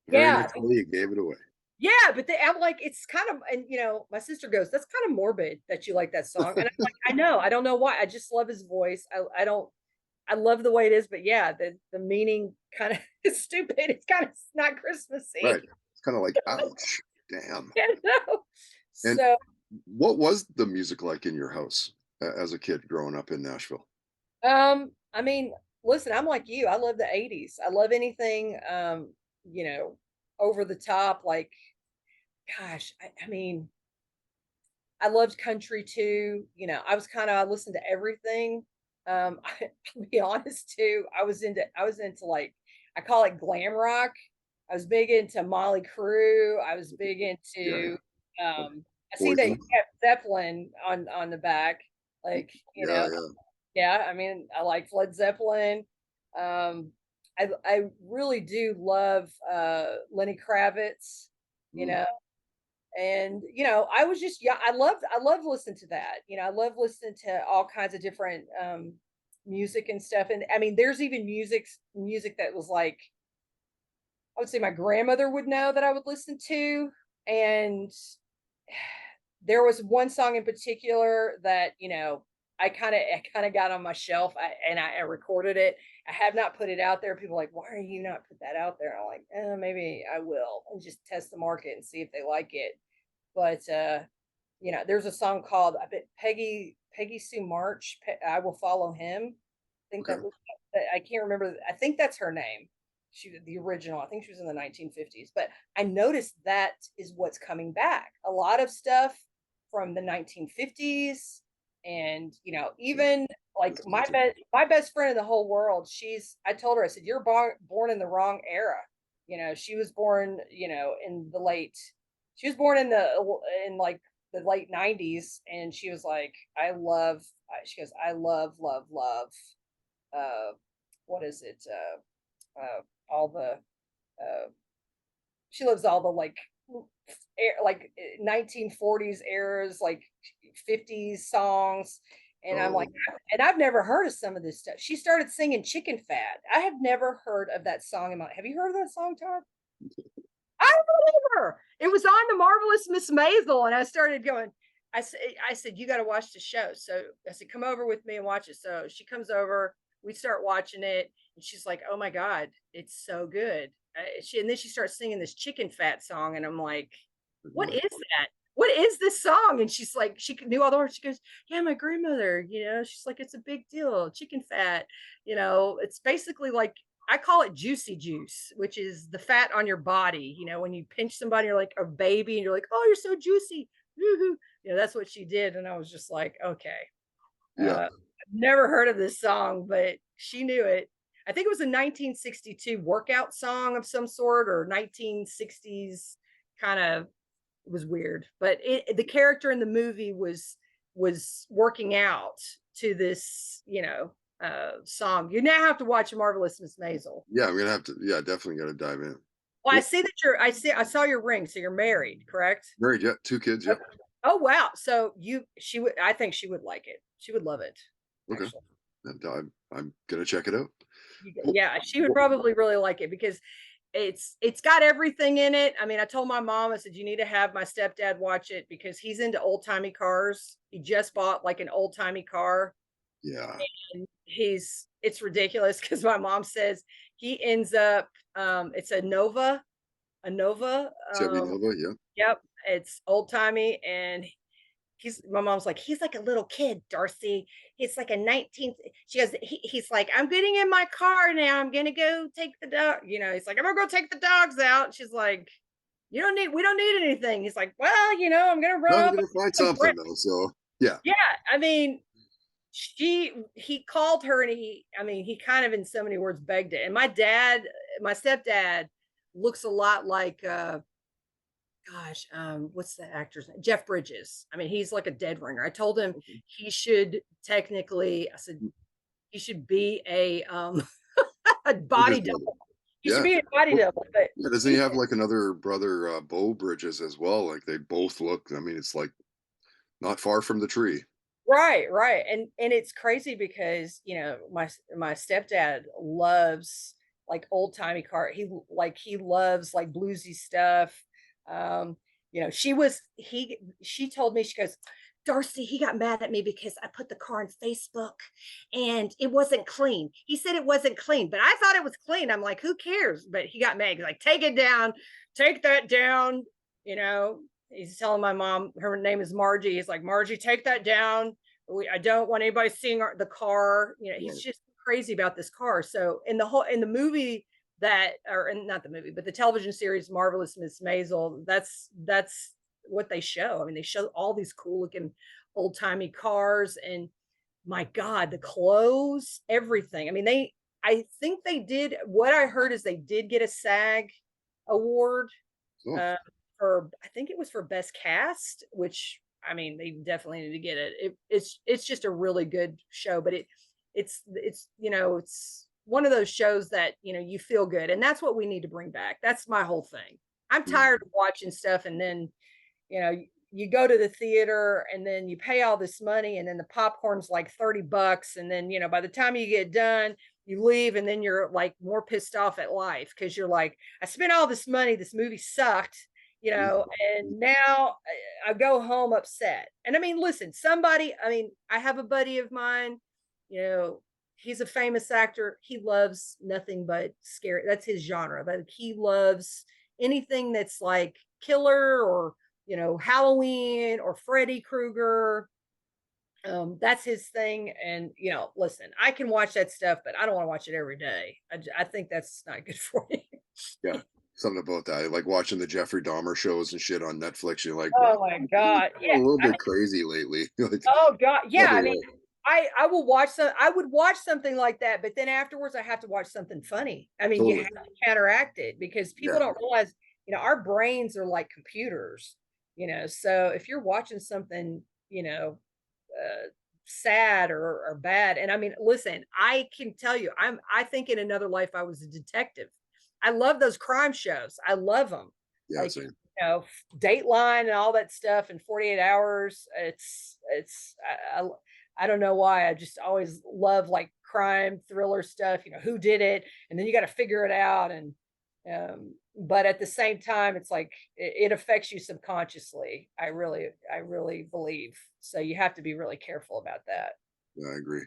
Very yeah, next day you gave it away. Yeah, but I'm like, it's kind of, and my sister goes, "That's kind of morbid that you like that song." And I'm like, "I know, I don't know why. I just love his voice. I don't, I love the way it is, but yeah, the meaning kind of is stupid. It's kind of not Right. Christmassy." It's kind of like, ouch, damn. You know? And So, what was the music like in your house as a kid growing up in Nashville? I mean, listen, I'm like you. I love the '80s. I love anything, you know, over the top. Like, gosh, I mean, I loved country too. I was I listened to everything. I'll be honest too. I was into like, I call it glam rock. I was big into Molly Crew. I was big Yeah, into yeah. I see that you Poison. have Zeppelin on the back. Like, Yeah, yeah. yeah, I mean, I like Led Zeppelin. I really do love Lenny Kravitz, you Mm, know. And I was just, yeah, I love listening to that. I love listening to all kinds of different music and stuff. And I mean, there's even music that was like, I would say my grandmother would know that I would listen to. And there was one song in particular that I kind of got on my shelf, and I recorded it. I have not put it out there. People are like, why are you not put that out there? I'm like, maybe I will, and just test the market and see if they like it. But there's a song called, I bet, Peggy Sue March. I Will Follow Him. I think okay. I can't remember. I think that's her name. The original. I think she was in the 1950s. But I noticed that is what's coming back. A lot of stuff from the 1950s, and Yeah, even like that's awesome. my best friend in the whole world. I told her, I said, "You're born in the wrong era." She was born, in the late. She was born in like the late 90s, and she was like, "I love." She goes, "I love, love, love." Uh, what is it? All the She loves all the like 1940s eras, like 50s songs. And I'm like, Oh, and I've never heard of some of this stuff. She started singing Chicken Fat. I have never heard of that song in my. Have you heard of that song, Todd? I remember it was on the Marvelous Miss Maisel, and I started going. I said, you got to watch the show. So I said, come over with me and watch it. So she comes over. We start watching it, and she's like, "Oh my god, it's so good." And then she starts singing this Chicken Fat song, and I'm like, good "What Lord. is that? What is this song?" And she's like, she knew all the words. She goes, "Yeah, my grandmother. She's like, it's a big deal. Chicken fat. It's basically like." I call it juicy juice, which is the fat on your body. When you pinch somebody, you're like a baby, and you're like, "Oh, you're so juicy." Woo-hoo. That's what she did, and I was just like, okay. Yeah. I've never heard of this song, but she knew it. I think it was a 1962 workout song of some sort, or 1960s kind of. It was weird, but the character in the movie was working out to this, song. You now have to watch Marvelous Miss Maisel. Yeah, I'm gonna have to. Yeah, definitely got to dive in. Well, I What? see that I saw your ring, so you're married, correct? Married? Yeah, two kids. Yep. Okay. Oh wow. So she would, I think she would like it. She would love it, Okay. actually. And I'm gonna check it out. What, Yeah, she would what, probably really like it because it's got everything in it. I mean, I told my mom, I said, you need to have my stepdad watch it because he's into old timey cars. He just bought like an old timey car, yeah. and it's ridiculous because my mom says he ends up, it's a Nova. Chevy Nova. Yeah. Yep, it's old timey, and my mom's like, he's like a little kid, Darcy. He's like a 19th. She goes, he's like, I'm getting in my car now. I'm gonna go take the dog. He's like, I'm gonna go take the dogs out. She's like, we don't need anything. He's like, well, I'm gonna Well, roll I'm up gonna find some something bread. though. So yeah. Yeah, I mean, he called her, and he kind of in so many words begged it. And my stepdad looks a lot like gosh, what's the actor's name? Jeff Bridges. I mean, he's like a dead ringer. I told him Okay. he should technically, I said he should be a a body Bridges brother. double. He should Yeah. be a body Well, double. But yeah. Doesn't he have like another brother, Bo Bridges as well? Like they both look. I mean, it's like not far from the tree. right, right, and it's crazy because my stepdad loves like old timey car. He loves like bluesy stuff. You know, she told me, she goes, Darcy, he got mad at me because I put the car on Facebook and it wasn't clean. He said it wasn't clean, but I thought it was clean. I'm like, who cares? But he got mad. He's like, take it down, take that down. You know, he's telling my mom, her name is Margie. He's like, Margie, take that down. I don't want anybody seeing the car. You know, he's Right. just crazy about this car. So in the movie that, or in, not the movie, but the television series Marvelous Miss Maisel, that's what they show. I mean, they show all these cool looking old timey cars, and my God, the clothes, everything. I mean, I think they did. What I heard is they did get a SAG award Oh, uh, for, I think it was for best cast, which I mean, they definitely need to get it. It's just a really good show, but it's you know, it's one of those shows that, you know, you feel good, and that's what we need to bring back. That's my whole thing. I'm mm, tired of watching stuff, and then, you know, you go to the theater and then you pay all this money, and then the popcorn's like $30, and then, you know, by the time you get done, you leave, and then you're like more pissed off at life because you're like, I spent all this money, this movie sucked, you mm, know, mm, and now I go home upset. And I mean, listen, somebody, I mean, I have a buddy of mine, you know, he's a famous actor. He loves nothing but scary. That's his genre. But he loves anything that's like killer, or, you know, Halloween or Freddy Krueger. That's his thing. And, you know, listen, I can watch that stuff, but I don't want to watch it every day. I think that's not good for you. yeah. Something about that. Like watching the Jeffrey Dahmer shows and shit on Netflix. You're like, wow, Oh my God. a Yeah. little I bit crazy lately. Like, Oh God, yeah. love I mean, it. I will watch some. I would watch something like that, but then afterwards, I have to watch something funny. I mean, you have Totally. to counteract it because people Yeah. don't realize, you know, our brains are like computers. You know, so if you're watching something, you know, sad or bad, and I mean, listen, I can tell you, I think in another life I was a detective. I love those crime shows. I love them. Yeah. Like, Same. know, Dateline and all that stuff in 48 hours. It's I don't know why. I just always love like crime thriller stuff, you know, who did it, and then you got to figure it out. And but at the same time, it's like it affects you subconsciously. I really believe. So you have to be really careful about that. Yeah, I agree.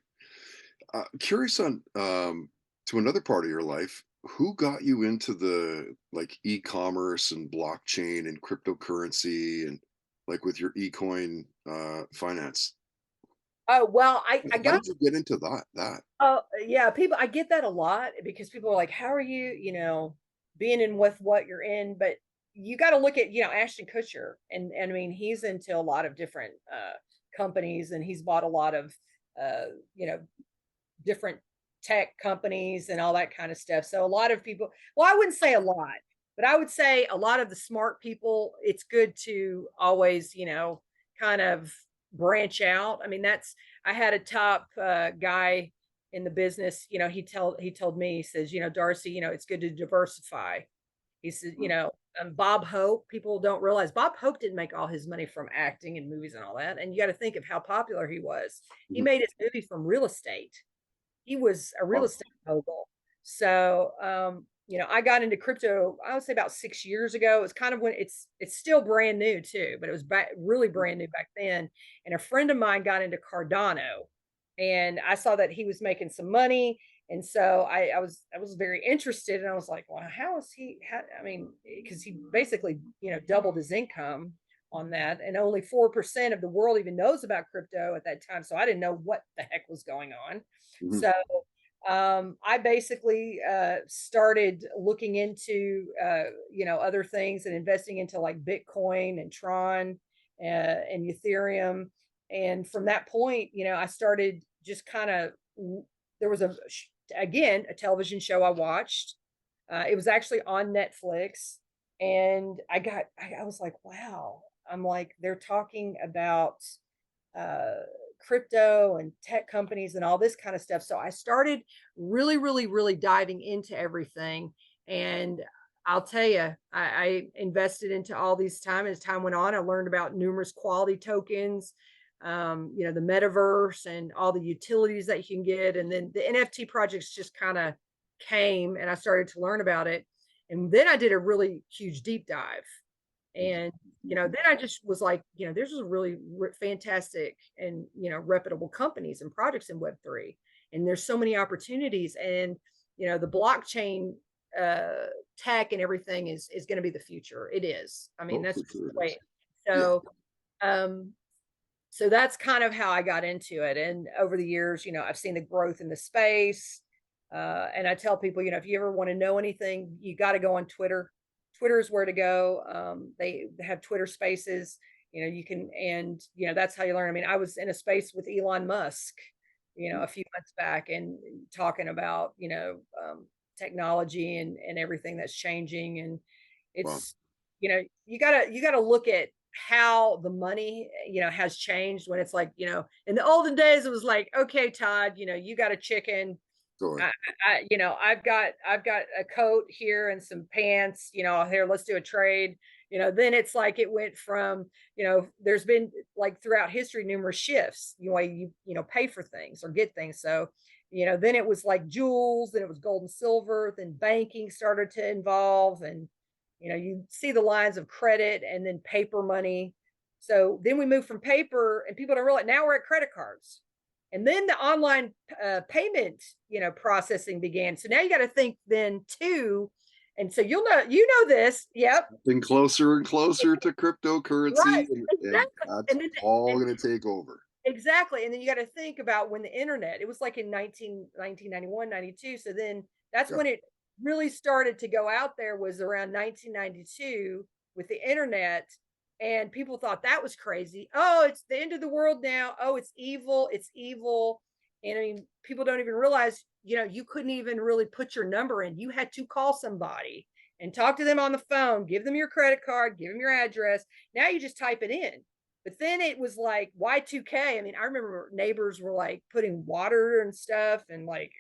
Curious on to another part of your life. Who got you into the like e-commerce and blockchain and cryptocurrency and like with your ecoin finance? Oh well, I How got did you get into that? Oh, yeah, people, I get that a lot because people are like, "How are you, you know, being in with what you're in?" But you got to look at, you know, Ashton Kutcher, and I mean, he's into a lot of different companies, and he's bought a lot of you know, different tech companies and all that kind of stuff. So a lot of people, well, I wouldn't say a lot, but I would say a lot of the smart people, it's good to always, you know, kind of branch out. I mean, that's, I had a top guy in the business, you know, he told me, he says, you know, Darcy, you know, it's good to diversify. He said, you Mm, know, Bob Hope, people don't realize Bob Hope didn't make all his money from acting and movies and all that. And you got to think of how popular he was. He mhm. made his movie from real estate. He was a real Wow. estate mogul. So, you know, I got into crypto, I would say about 6 years ago. It was kind of when it's still brand new too, but it was really brand new back then. And a friend of mine got into Cardano, and I saw that he was making some money. And so I was very interested, and I was like, well, how is he? I mean, because he basically, you know, doubled his income on that, and only 4% of the world even knows about crypto at that time. So I didn't know what the heck was going on. Mhm. So I basically started looking into you know, other things and investing into like Bitcoin and Tron and Ethereum. And from that point, you know, I started just kind of, there was again a television show I watched. It was actually on Netflix, and I was like, wow. I'm like, they're talking about uh, crypto and tech companies and all this kind of stuff. So I started really diving into everything. And I'll tell you, I invested into all these time. As time went on, I learned about numerous quality tokens, you know, the metaverse and all the utilities that you can get. And then the NFT projects just kind of came, and I started to learn about it. And then I did a really huge deep dive. And, then I just was like, there's just really fantastic and, reputable companies and projects in Web3. And there's so many opportunities. And, the blockchain tech and everything is going to be the future. It is. I mean, Oh, that's for just sure the it is. way. Yeah. So, um, so that's kind of how I got into it. And over the years, I've seen the growth in the space. And I tell people, if you ever want to know anything, you got to go on Twitter. Twitter is where to go. They have Twitter spaces. You can, and that's how you learn. I mean, I was in a space with Elon Musk, a few months back, and talking about technology and everything that's changing. And Wow. it's you gotta look at how the money has changed, when it's like, in the olden days it was like, okay, Todd, you got a chicken. Go ahead. I've got a coat here and some pants, here, let's do a trade. Then it's like it went from, there's been, like, throughout history, numerous shifts, pay for things or get things. So, then it was like jewels, then it was gold and silver, then banking started to involve, and you see the lines of credit and then paper money. So then we moved from paper, and people don't realize now we're at credit cards. And then the online payment, processing began. So now you got to think then too. And so you know this. Yep. Getting closer and closer to Right. cryptocurrency, and Exactly. that's And then all and going to take over. exactly. And then you got to think about when the internet, it was like in 1991, 92. So then that's Yeah. when it really started to go out there, was around 1992 with the internet. And people thought that was crazy. Oh, it's the end of the world now. Oh, it's evil. It's evil. And I mean, people don't even realize, you couldn't even really put your number in. You had to call somebody and talk to them on the phone, give them your credit card, give them your address. Now you just type it in. But then it was like Y2K. I mean, I remember neighbors were like putting water and stuff, and like,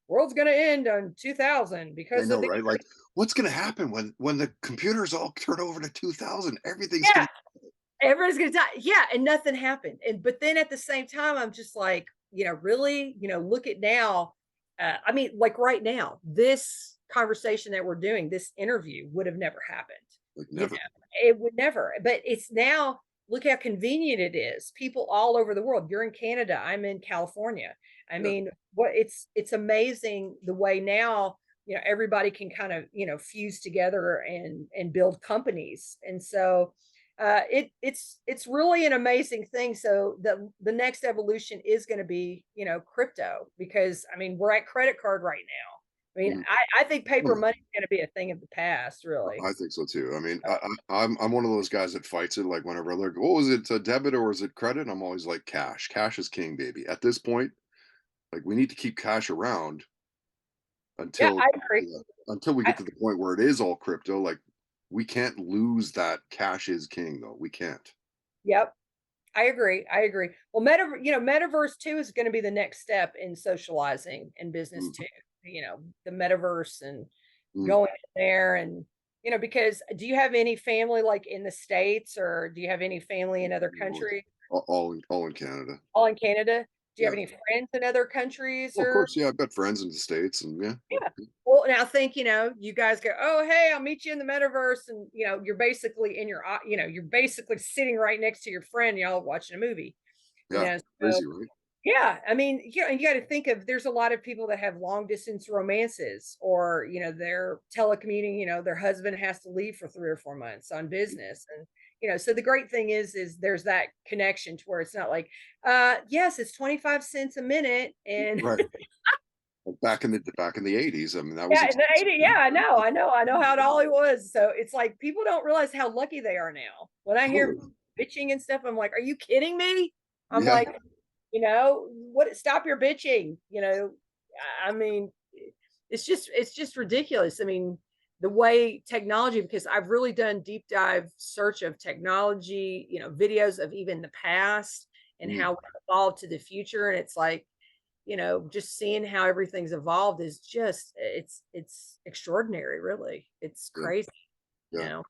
world's going to end on 2000 I because of know, the right? Like, what's going to happen when the computers all turn over to 2000? Everything's yeah, going everybody's going to die. Yeah, and nothing happened. And but then at the same time, I'm just like, really, look at now. I mean, like right now, this conversation that we're doing, this interview would have never happened. to like You never. It would never. But it's now, look how convenient it is. People all over the world. You're in Canada, I'm in California. I Yeah. mean, it's amazing the way now, everybody can kind of, fuse together and build companies. And so it's really an amazing thing. So the next evolution is going to be, crypto, because I mean, we're at credit card right now. I mean, Mhm. I think paper Oh, money is going to be a thing of the past, really. I think so too. I mean, I'm one of those guys that fights it. Like whenever they're, what was it, a debit or is it credit? I'm always like cash. Cash is king, baby. At this point, like we need to keep cash around Yeah, until I agree. until we I, get to the point where it is all crypto. Like we can't lose that cash is king though. We can't. yep. I agree. I agree. Well, metaverse too is going to be the next step in socializing and business Mm, too. The metaverse and mm. going in there, and because do you have any family like in the States, or do you have any family in other All countries? all in Canada. All in Canada? Do you have Yeah. any friends in other countries, Well, of or? course, yeah. I've got friends in the states, and yeah. Yeah. Well, now think, you guys go, oh, hey, I'll meet you in the metaverse. And, you're basically in your, you're basically sitting right next to your friend, y'all watching a movie, Yeah, so crazy, right? yeah, I mean, and you got to think of, there's a lot of people that have long distance romances, or, they're telecommuting, their husband has to leave for 3 or 4 months on business. And, so the great thing is there's that connection to where it's not like, yes, it's 25 cents a minute. And Right. Like back in the 80s, I mean, that was yeah, in the expensive. 80s, yeah, I know how it all was. So it's like people don't realize how lucky they are now. When I hear Totally. bitching and stuff, I'm like, are you kidding me? I'm Yeah. like, what, stop your bitching. I mean, it's just ridiculous. I mean, the way technology, because I've really done deep dive search of technology, videos of even the past and Mm, how we evolved to the future. And it's like, just seeing how everything's evolved is just, it's extraordinary, really. It's yeah. crazy, you Yeah. know.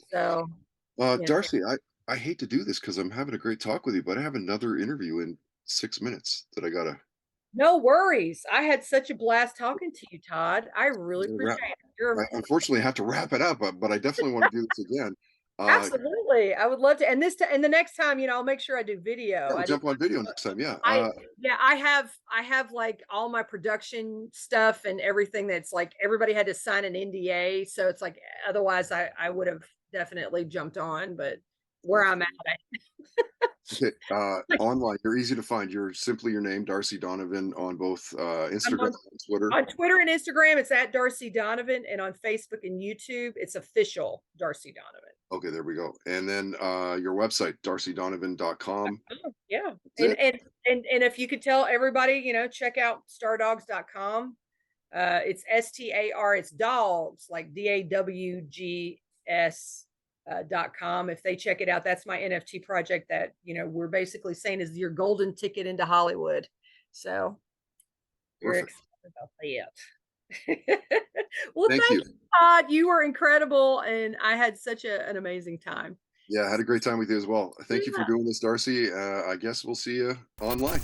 So, you know, Darcy, I hate to do this because I'm having a great talk with you, but I have another interview in 6 minutes that I gotta no worries. I had such a blast talking to you, Todd. I really wrap. appreciate it. You're I unfortunately have to wrap it up, but I definitely want to do this again. Uh, Absolutely. I would love to. And and the next time, I'll make sure I do yeah, video. we'll jump on video next time. Yeah. Yeah, I have like all my production stuff and everything that's like everybody had to sign an NDA. So it's like otherwise I would have definitely jumped on, but where I'm at, Definitely. Okay. like Online, you're easy to find. You're simply your name, Darcy Donovan, on both I'm Instagram and Twitter. on Twitter and Instagram, it's at Darcy Donovan, and on Facebook and YouTube, it's official Darcy Donovan. Okay, there we go. And then your website, darcydonovan.com. Oh, yeah. That's it. And if you could tell everybody, check out stardogs.com. It's STAR, it's dogs, like DAWGS .com. If they check it out, that's my NFT project that, we're basically saying is your golden ticket into Hollywood. So we're Perfect. excited about that. Well, Thank thank you. you, Todd. You were incredible, and I had such an amazing time. Yeah, I had a great time with you as well. Thank you for Yeah. doing this, Darcy. I guess we'll see you online.